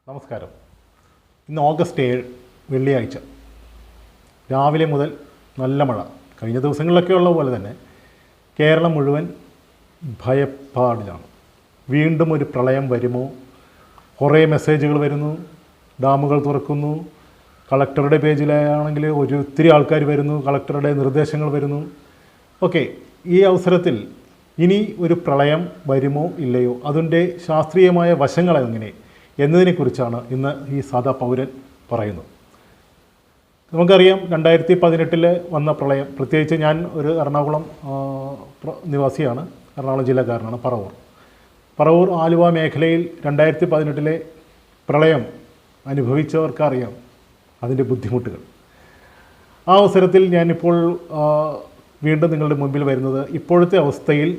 നമസ്കാരം. ഇന്ന് ഓഗസ്റ്റ് 7 വെള്ളിയാഴ്ച രാവിലെ മുതൽ നല്ല മഴ. കഴിഞ്ഞ ദിവസങ്ങളിലൊക്കെ ഉള്ള പോലെ തന്നെ കേരളം മുഴുവൻ ഭയപ്പാടിലാണ്. വീണ്ടും ഒരു പ്രളയം വരുമോ? കുറേ മെസ്സേജുകൾ വരുന്നു, ഡാമുകൾ തുറക്കുന്നു, കളക്ടറുടെ പേജിലാണെങ്കിൽ ഒത്തിരി ആൾക്കാർ വരുന്നു, കളക്ടറുടെ നിർദ്ദേശങ്ങൾ വരുന്നു. ഓക്കെ, ഈ അവസരത്തിൽ ഇനി ഒരു പ്രളയം വരുമോ ഇല്ലയോ, അതിൻ്റെ ശാസ്ത്രീയമായ വശങ്ങൾ എങ്ങനെ എന്നതിനെക്കുറിച്ചാണ് ഇന്ന് ഈ സാധാ പൗരൻ പറയുന്നത്. നമുക്കറിയാം 2018 വന്ന പ്രളയം. പ്രത്യേകിച്ച് ഞാൻ ഒരു എറണാകുളം നിവാസിയാണ്, എറണാകുളം ജില്ലക്കാരനാണ്. പറവൂർ ആലുവ മേഖലയിൽ 2018 പ്രളയം അനുഭവിച്ചവർക്കറിയാം അതിൻ്റെ ബുദ്ധിമുട്ടുകൾ. ആ അവസരത്തിൽ ഞാനിപ്പോൾ വീണ്ടും നിങ്ങളുടെ മുമ്പിൽ വരുന്നത് ഇപ്പോഴത്തെ അവസ്ഥയിൽ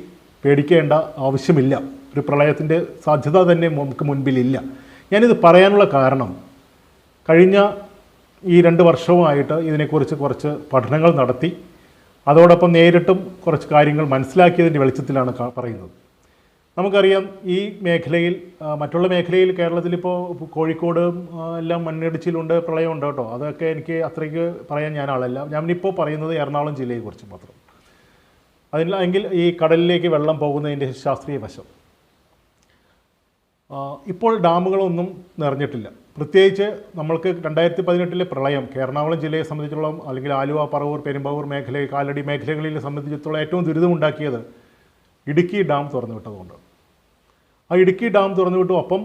പേടിക്കേണ്ട ആവശ്യമില്ല, ഒരു പ്രളയത്തിൻ്റെ സാധ്യത തന്നെ നമുക്ക് മുൻപിലില്ല. ഞാനിത് പറയാനുള്ള കാരണം, കഴിഞ്ഞ ഈ 2 വർഷവുമായിട്ട് ഇതിനെക്കുറിച്ച് കുറച്ച് പഠനങ്ങൾ നടത്തി അതോടൊപ്പം നേരിട്ടും കുറച്ച് കാര്യങ്ങൾ മനസ്സിലാക്കിയതിൻ്റെ വെളിച്ചത്തിലാണ് പറയുന്നത്. നമുക്കറിയാം ഈ മേഖലയിൽ, മറ്റുള്ള മേഖലയിൽ കേരളത്തിലിപ്പോൾ കോഴിക്കോട് എല്ലാം മണ്ണിടിച്ചിലുണ്ട്, പ്രളയമുണ്ട് കേട്ടോ. അതൊക്കെ എനിക്ക് അത്രയ്ക്ക് പറയാൻ ഞാൻ ആളല്ല. ഞാനിപ്പോൾ പറയുന്നത് എറണാകുളം ജില്ലയെക്കുറിച്ച് മാത്രം. അതിലെങ്കിൽ ഈ കടലിലേക്ക് വെള്ളം പോകുന്നതിൻ്റെ ശാസ്ത്രീയ വശം. ഇപ്പോൾ ഡാമുകളൊന്നും നിറഞ്ഞിട്ടില്ല. പ്രത്യേകിച്ച് നമ്മൾക്ക് 2018 പ്രളയം എറണാകുളം ജില്ലയെ സംബന്ധിച്ചിടത്തോളം, അല്ലെങ്കിൽ ആലുവ, പറവൂർ, പെരുമ്പാവൂർ മേഖല, കാലടി മേഖലകളിൽ സംബന്ധിച്ചിടത്തോളം ഏറ്റവും ദുരിതമുണ്ടാക്കിയത് ഇടുക്കി ഡാം തുറന്നുവിട്ടതുകൊണ്ട്. ആ ഇടുക്കി ഡാം തുറന്നുവിട്ടു. ഒപ്പം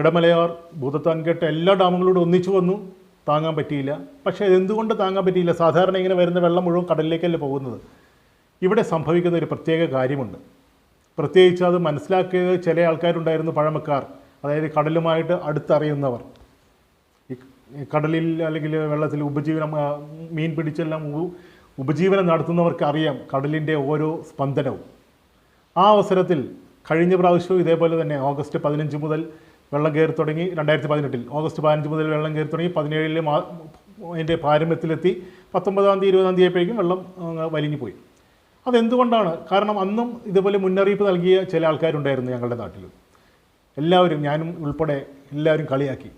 ഇടമലയാർ, ഭൂതത്താൻകെട്ട് എല്ലാ ഡാമുകളോടും ഒന്നിച്ചു വന്നു. താങ്ങാൻ പറ്റിയില്ല. പക്ഷേ എന്തുകൊണ്ട് താങ്ങാൻ പറ്റിയില്ല? സാധാരണ ഇങ്ങനെ വരുന്ന വെള്ളം മുഴുവൻ കടലിലേക്കല്ലേ പോകുന്നത്. ഇവിടെ സംഭവിക്കുന്ന ഒരു പ്രത്യേക കാര്യമുണ്ട്. പ്രത്യേകിച്ച് അത് മനസ്സിലാക്കിയത് ചില ആൾക്കാരുണ്ടായിരുന്നു, പഴമക്കാർ, അതായത് കടലുമായിട്ട് അടുത്തറിയുന്നവർ. ഈ കടലിൽ അല്ലെങ്കിൽ വെള്ളത്തിൽ ഉപജീവനം, മീൻ പിടിച്ചെല്ലാം ഉപജീവനം നടത്തുന്നവർക്ക് അറിയാം കടലിൻ്റെ ഓരോ സ്പന്ദനവും. ആ അവസരത്തിൽ കഴിഞ്ഞ പ്രാവശ്യവും ഇതേപോലെ തന്നെ ഓഗസ്റ്റ് 15 മുതൽ വെള്ളം കയറി തുടങ്ങി. 2018 ഓഗസ്റ്റ് 15 മുതൽ വെള്ളം കയറി തുടങ്ങി. 17 അതിൻ്റെ പാരമ്യത്തിലെത്തി. 19-ാം തീയതി 20-ാം തീയതി ആയപ്പോഴേക്കും വെള്ളം വലിഞ്ഞു പോയി. അതെന്തുകൊണ്ടാണ്? കാരണം അന്നും ഇതുപോലെ മുന്നറിയിപ്പ് നൽകിയ ചില ആൾക്കാരുണ്ടായിരുന്നു ഞങ്ങളുടെ നാട്ടിൽ. എല്ലാവരും, ഞാനും ഉൾപ്പെടെ എല്ലാവരും കളിയാക്കി.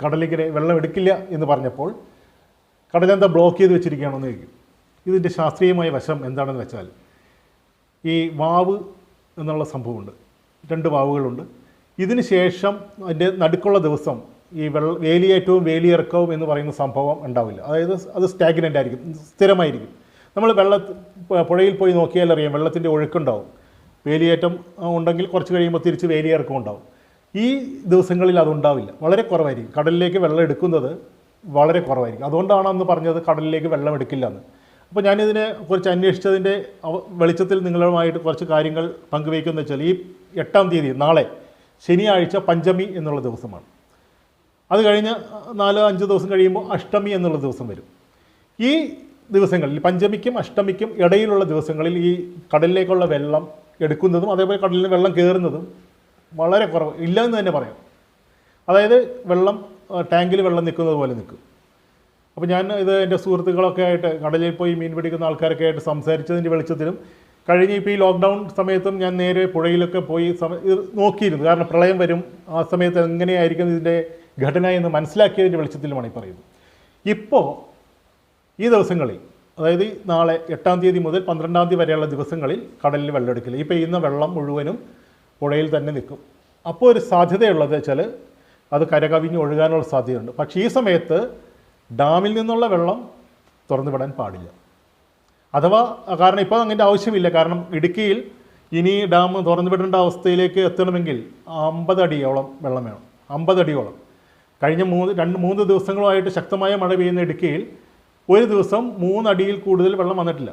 കടലിങ്ങനെ വെള്ളം എടുക്കില്ല എന്ന് പറഞ്ഞപ്പോൾ കടലെന്താ ബ്ലോക്ക് ചെയ്ത് വെച്ചിരിക്കുകയാണെന്ന് ചോദിക്കും. ഇതിൻ്റെ ശാസ്ത്രീയമായ വശം എന്താണെന്ന് വെച്ചാൽ, ഈ വാവ് എന്നുള്ള സംഭവമുണ്ട്. 2 വാവുകളുണ്ട്. ഇതിന് ശേഷം അതിൻ്റെ നടുക്കുള്ള ദിവസം ഈ വേലിയേറ്റവും വേലിയിറക്കവും എന്ന് പറയുന്ന സംഭവം ഉണ്ടാവില്ല. അതായത് അത് സ്റ്റാഗ്നൻ്റ് ആയിരിക്കും, സ്ഥിരമായിരിക്കും. നമ്മൾ പുഴയിൽ പോയി നോക്കിയാൽ അറിയാം, വെള്ളത്തിൻ്റെ ഒഴുക്കുണ്ടാവും. വേലിയേറ്റം ഉണ്ടെങ്കിൽ കുറച്ച് കഴിയുമ്പോൾ തിരിച്ച് വേലിയിറക്കം ഉണ്ടാവും. ഈ ദിവസങ്ങളിൽ അതുണ്ടാവില്ല, വളരെ കുറവായിരിക്കും. കടലിലേക്ക് വെള്ളം എടുക്കുന്നത് വളരെ കുറവായിരിക്കും. അതുകൊണ്ടാണ് അന്ന് പറഞ്ഞത് കടലിലേക്ക് വെള്ളം എടുക്കില്ല എന്ന്. അപ്പോൾ ഞാനിതിനെ കുറിച്ച് അന്വേഷിച്ചതിൻ്റെ വെളിച്ചത്തിൽ നിങ്ങളുമായിട്ട് കുറച്ച് കാര്യങ്ങൾ പങ്കുവയ്ക്കുന്നത് വെച്ചാൽ, ഈ 8-ാം തീയതി, നാളെ ശനിയാഴ്ച പഞ്ചമി എന്നുള്ള ദിവസമാണ്. അത് കഴിഞ്ഞ് 4-5 ദിവസം കഴിയുമ്പോൾ അഷ്ടമി എന്നുള്ള ദിവസം വരും. ഈ ദിവസങ്ങളിൽ, പഞ്ചമിക്കും അഷ്ടമിക്കും ഇടയിലുള്ള ദിവസങ്ങളിൽ ഈ കടലിലേക്കുള്ള വെള്ളം എടുക്കുന്നതും അതേപോലെ കടലിൽ വെള്ളം കയറുന്നതും വളരെ കുറവ്, ഇല്ല എന്ന് തന്നെ പറയാം. അതായത് വെള്ളം ടാങ്കിൽ വെള്ളം നിൽക്കുന്നത് പോലെ നിൽക്കും. അപ്പോൾ ഞാൻ ഇത് എൻ്റെ സുഹൃത്തുക്കളൊക്കെ ആയിട്ട്, കടലിൽ പോയി മീൻ പിടിക്കുന്ന ആൾക്കാരൊക്കെ ആയിട്ട് സംസാരിച്ചതിൻ്റെ വെളിച്ചത്തിലും, കഴിഞ്ഞ് ഇപ്പോൾ ഈ ലോക്ക്ഡൗൺ സമയത്തും ഞാൻ നേരെ പുഴയിലൊക്കെ പോയി ഇത് നോക്കിയിരുന്നു. കാരണം പ്രളയം വരും, ആ സമയത്ത് എങ്ങനെയായിരിക്കും ഇതിൻ്റെ ഘടന എന്ന് മനസ്സിലാക്കിയതിൻ്റെ വെളിച്ചത്തിലുമാണ് ഈ പറയുന്നത്. ഇപ്പോൾ ഈ ദിവസങ്ങളിൽ, അതായത് നാളെ 8-ാം തീയതി മുതൽ 12-ാം തീയതി വരെയുള്ള ദിവസങ്ങളിൽ കടലിൽ വെള്ളം എടുക്കില്ല. ഈ പെയ്യുന്ന വെള്ളം മുഴുവനും പുഴയിൽ തന്നെ നിൽക്കും. അപ്പോൾ ഒരു സാധ്യതയുള്ളത് വെച്ചാൽ അത് കരകവിഞ്ഞ് ഒഴുകാനുള്ള സാധ്യതയുണ്ട്. പക്ഷേ ഈ സമയത്ത് ഡാമിൽ നിന്നുള്ള വെള്ളം തുറന്നു വിടാൻ പാടില്ല. അഥവാ, കാരണം ഇപ്പോൾ അങ്ങനത്തെ ആവശ്യമില്ല. കാരണം ഇടുക്കിയിൽ ഇനി ഡാം തുറന്നു വിടേണ്ട അവസ്ഥയിലേക്ക് എത്തണമെങ്കിൽ 50 അടിയോളം വെള്ളം വേണം. 50 അടിയോളം. കഴിഞ്ഞ 3 ദിവസങ്ങളുമായിട്ട് ശക്തമായ മഴ പെയ്യുന്ന ഇടുക്കിയിൽ ഒരു ദിവസം 3 അടിയിൽ കൂടുതൽ വെള്ളം വന്നിട്ടില്ല.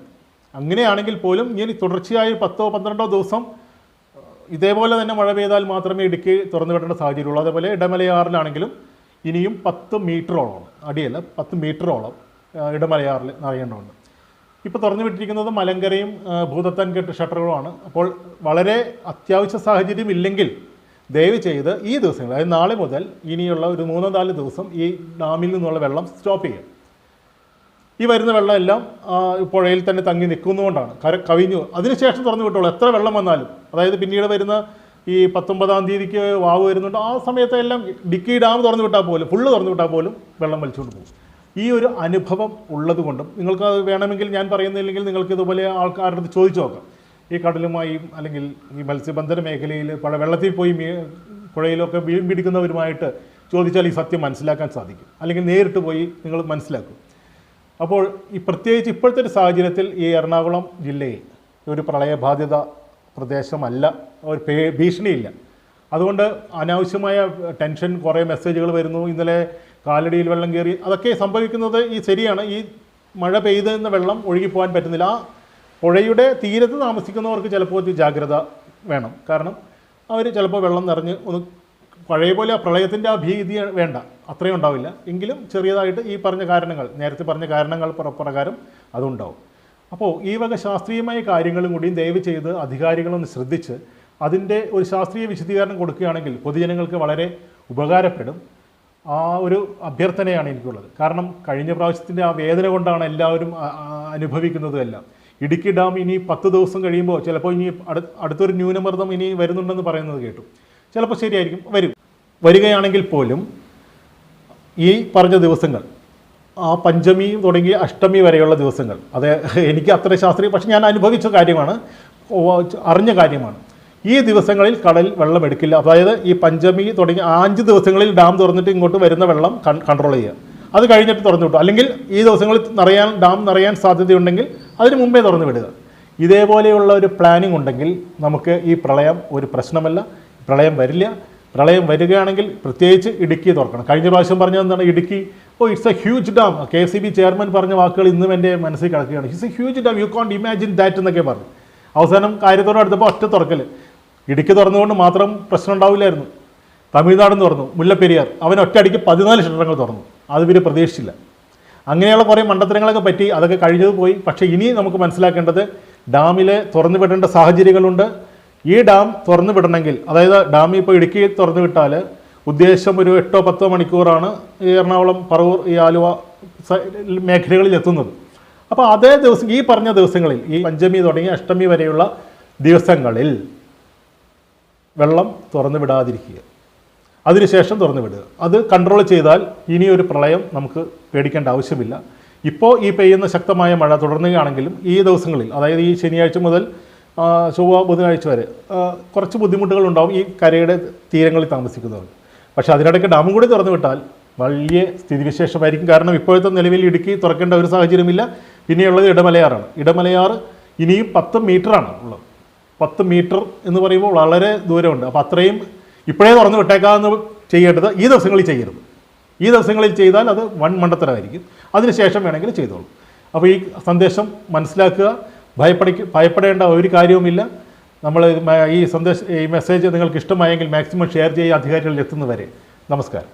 അങ്ങനെയാണെങ്കിൽ പോലും ഇനി തുടർച്ചയായി 10-12 ദിവസം ഇതേപോലെ തന്നെ മഴ പെയ്താൽ മാത്രമേ ഇടുക്കി തുറന്നു വിടേണ്ട സാഹചര്യമുള്ളൂ. അതേപോലെ ഇടമലയാറിലാണെങ്കിലും ഇനിയും 10 മീറ്ററോളം, അടിയല്ല 10 മീറ്ററോളം ഇടമലയാറിൽ നിറയേണ്ടതുണ്ട്. ഇപ്പോൾ തുറന്നു വിട്ടിരിക്കുന്നത് മലങ്കരയും ഭൂതത്താൻകെട്ട് ഷട്ടറുകളുമാണ്. അപ്പോൾ വളരെ അത്യാവശ്യ സാഹചര്യം ഇല്ലെങ്കിൽ ദയവ് ചെയ്ത് ഈ ദിവസങ്ങൾ, അതായത് നാളെ മുതൽ ഇനിയുള്ള ഒരു 3-4 ദിവസം ഈ ഡാമിൽ നിന്നുള്ള വെള്ളം സ്റ്റോപ്പ് ചെയ്യുക. ഈ വരുന്ന വെള്ളമെല്ലാം പുഴയിൽ തന്നെ തങ്ങി നിൽക്കുന്നതുകൊണ്ടാണ്, കവിഞ്ഞു അതിനുശേഷം തുറന്നു വിട്ടോളൂ. എത്ര വെള്ളം വന്നാലും, അതായത് പിന്നീട് വരുന്ന ഈ 19-ാം തീയതിക്ക് വാവ് വരുന്നുണ്ട്. ആ സമയത്തെല്ലാം ഡിക്കി ഡാം തുറന്നു വിട്ടാൽ പോലും ഫുള്ള് തുറന്നു വിട്ടാൽ പോലും വെള്ളം വലിച്ചുകൊണ്ട് പോകും. ഈ ഒരു അനുഭവം ഉള്ളത് കൊണ്ടും നിങ്ങൾക്ക് അത് വേണമെങ്കിൽ ഞാൻ പറയുന്നില്ലെങ്കിൽ നിങ്ങൾക്ക് ഇതുപോലെ ആൾക്കാരുടെ അടുത്ത് ചോദിച്ചു നോക്കാം. ഈ കടലുമായും അല്ലെങ്കിൽ ഈ മത്സ്യബന്ധന മേഖലയിൽ വെള്ളത്തിൽ പോയി പുഴയിലൊക്കെ മീൻ പിടിക്കുന്നവരുമായിട്ട് ചോദിച്ചാൽ ഈ സത്യം മനസ്സിലാക്കാൻ സാധിക്കും. അല്ലെങ്കിൽ നേരിട്ട് പോയി നിങ്ങൾ മനസ്സിലാക്കും. അപ്പോൾ ഈ പ്രത്യേകിച്ച് ഇപ്പോഴത്തെ ഒരു സാഹചര്യത്തിൽ ഈ എറണാകുളം ജില്ലയിൽ ഒരു പ്രളയബാധിത പ്രദേശമല്ല, ഒരു ഭീഷണിയില്ല. അതുകൊണ്ട് അനാവശ്യമായ ടെൻഷൻ, കുറേ മെസ്സേജുകൾ വരുന്നു. ഇന്നലെ കാലടിയിൽ വെള്ളം കയറി, അതൊക്കെ സംഭവിക്കുന്നത് ഈ ശരിയാണ്. ഈ മഴ പെയ്തെന്ന വെള്ളം ഒഴുകിപ്പോകാൻ പറ്റുന്നില്ല. ആ പുഴയുടെ തീരത്ത് താമസിക്കുന്നവർക്ക് ചിലപ്പോൾ ഒരു ജാഗ്രത വേണം. കാരണം അവർ ചിലപ്പോൾ വെള്ളം നിറഞ്ഞ് ഒന്ന് പഴയ പോലെ ആ പ്രളയത്തിൻ്റെ ആ ഭീതി വേണ്ട, അത്രയും ഉണ്ടാവില്ല. എങ്കിലും ചെറിയതായിട്ട് ഈ പറഞ്ഞ കാരണങ്ങൾ, നേരത്തെ പറഞ്ഞ കാരണങ്ങൾ പ്രകാരം അതുണ്ടാവും. അപ്പോൾ ഈ വക ശാസ്ത്രീയമായ കാര്യങ്ങളും കൂടിയും ദയവ് ചെയ്ത് അധികാരികളൊന്ന് ശ്രദ്ധിച്ച് അതിൻ്റെ ഒരു ശാസ്ത്രീയ വിശദീകരണം കൊടുക്കുകയാണെങ്കിൽ പൊതുജനങ്ങൾക്ക് വളരെ ഉപകാരപ്പെടും. ആ ഒരു അഭ്യർത്ഥനയാണ് എനിക്കുള്ളത്. കാരണം കഴിഞ്ഞ പ്രാവശ്യത്തിൻ്റെ ആ വേദന കൊണ്ടാണ് എല്ലാവരും അനുഭവിക്കുന്നതും എല്ലാം. ഇടുക്കി ഡാം ഇനി 10 ദിവസം കഴിയുമ്പോൾ ചിലപ്പോൾ ഇനി അടുത്തൊരു ന്യൂനമർദ്ദം ഇനി വരുന്നുണ്ടെന്ന് പറയുന്നത് കേട്ടു. ചിലപ്പോൾ ശരിയായിരിക്കും, വരികയാണെങ്കിൽ പോലും ഈ പറഞ്ഞ ദിവസങ്ങൾ, ആ പഞ്ചമി തുടങ്ങി അഷ്ടമി വരെയുള്ള ദിവസങ്ങൾ, അത് എനിക്ക് അത്ര ശാസ്ത്രീയ, പക്ഷെ ഞാൻ അനുഭവിച്ച കാര്യമാണ്, അറിഞ്ഞ കാര്യമാണ്. ഈ ദിവസങ്ങളിൽ കടൽ വെള്ളം എടുക്കില്ല. അതായത് ഈ പഞ്ചമി തുടങ്ങി 5 ദിവസങ്ങളിൽ ഡാം തുറന്നിട്ട് ഇങ്ങോട്ട് വരുന്ന വെള്ളം കൺട്രോൾ ചെയ്യുക. അത് കഴിഞ്ഞിട്ട് തുറന്നു വിട്ടു. അല്ലെങ്കിൽ ഈ ദിവസങ്ങളിൽ ഡാം നിറയാൻ സാധ്യതയുണ്ടെങ്കിൽ അതിന് മുമ്പേ തുറന്നു വിടുക. ഇതേപോലെയുള്ള ഒരു പ്ലാനിങ് ഉണ്ടെങ്കിൽ നമുക്ക് ഈ പ്രളയം ഒരു പ്രശ്നമല്ല, പ്രളയം വരില്ല. പ്രളയം വരികയാണെങ്കിൽ പ്രത്യേകിച്ച് ഇടുക്കി തുറക്കണം. കഴിഞ്ഞ പ്രാവശ്യം പറഞ്ഞത് എന്താണ്? Idukki it's a huge dam. KCB chairman പറഞ്ഞ വാക്കുകൾ ഇന്നും എൻ്റെ മനസ്സിൽ കിടക്കുകയാണ്. It's a huge dam, you can't imagine that എന്നൊക്കെ പറഞ്ഞു. അവസാനം കാര്യത്തോടെ അടുത്തപ്പോൾ ഒറ്റ തുറക്കൽ. ഇടുക്കി തുറന്നുകൊണ്ട് മാത്രം പ്രശ്നം ഉണ്ടാവില്ലായിരുന്നു. തമിഴ്നാടും തുറന്നു, മുല്ലപ്പെരിയാർ, അവൻ ഒറ്റയടിക്ക് 14 ഷട്ടറുകൾ തുറന്നു. അത് ഇവർ പ്രതീക്ഷിച്ചില്ല. അങ്ങനെയുള്ള കുറേ മണ്ടത്തരങ്ങളൊക്കെ പറ്റി, അതൊക്കെ കഴിഞ്ഞത് പോയി. പക്ഷേ ഇനി നമുക്ക് മനസ്സിലാക്കേണ്ടത് ഡാമിൽ തുറന്നു വിടേണ്ട സാഹചര്യങ്ങളുണ്ട്. ഈ ഡാം തുറന്നു വിടണമെങ്കിൽ, അതായത് ഡാം ഇപ്പോൾ ഇടുക്കി തുറന്നു വിട്ടാൽ ഉദ്ദേശം ഒരു 8-10 മണിക്കൂറാണ് ഈ എറണാകുളം, പറവൂർ, ഈ ആലുവ മേഖലകളിൽ എത്തുന്നത്. അപ്പോൾ അതേ ദിവസം, ഈ പറഞ്ഞ ദിവസങ്ങളിൽ, ഈ പഞ്ചമി തുടങ്ങി അഷ്ടമി വരെയുള്ള ദിവസങ്ങളിൽ വെള്ളം തുറന്നു വിടാതിരിക്കുക, അതിനുശേഷം തുറന്നു വിടുക. അത് കൺട്രോൾ ചെയ്താൽ ഇനിയൊരു പ്രളയം നമുക്ക് പേടിക്കേണ്ട ആവശ്യമില്ല. ഇപ്പോൾ ഈ പെയ്യുന്ന ശക്തമായ മഴ തുടരുകയാണെങ്കിലും ഈ ദിവസങ്ങളിൽ, അതായത് ഈ ശനിയാഴ്ച മുതൽ ചൊവ്വ ബുധനാഴ്ച വരെ കുറച്ച് ബുദ്ധിമുട്ടുകളുണ്ടാവും ഈ കരയുടെ തീരങ്ങളിൽ താമസിക്കുന്നവർ. പക്ഷേ അതിനിടയ്ക്ക് ഡാമും കൂടി തുറന്നു വിട്ടാൽ വലിയ സ്ഥിതിവിശേഷമായിരിക്കും. കാരണം ഇപ്പോഴത്തെ നിലവിൽ ഇടുക്കി തുറക്കേണ്ട ഒരു സാഹചര്യമില്ല. പിന്നെയുള്ളത് ഇടമലയാറാണ്. ഇടമലയാർ ഇനിയും 10 മീറ്ററാണ് ഉള്ളത്. 10 മീറ്റർ എന്ന് പറയുമ്പോൾ വളരെ ദൂരമുണ്ട്. അപ്പോൾ അത്രയും ഇപ്പോഴേ തുറന്നു വിട്ടേക്കാമെന്ന് ചെയ്യേണ്ടത് ഈ ദിവസങ്ങളിൽ ചെയ്യരുത്. ഈ ദിവസങ്ങളിൽ ചെയ്താൽ അത് വൻ മണ്ടത്തരമായിരിക്കും. അതിനുശേഷം വേണമെങ്കിൽ ചെയ്തോളൂ. അപ്പോൾ ഈ സന്ദേശം മനസ്സിലാക്കുക. ഭയപ്പെടേണ്ട ഒരു കാര്യവുമില്ല. നമ്മൾ ഈ മെസ്സേജ് നിങ്ങൾക്ക് ഇഷ്ടമായെങ്കിൽ മാക്സിമം ഷെയർ ചെയ്യുക, അധികാരികളിൽ എത്തുന്നവരെ. നമസ്കാരം.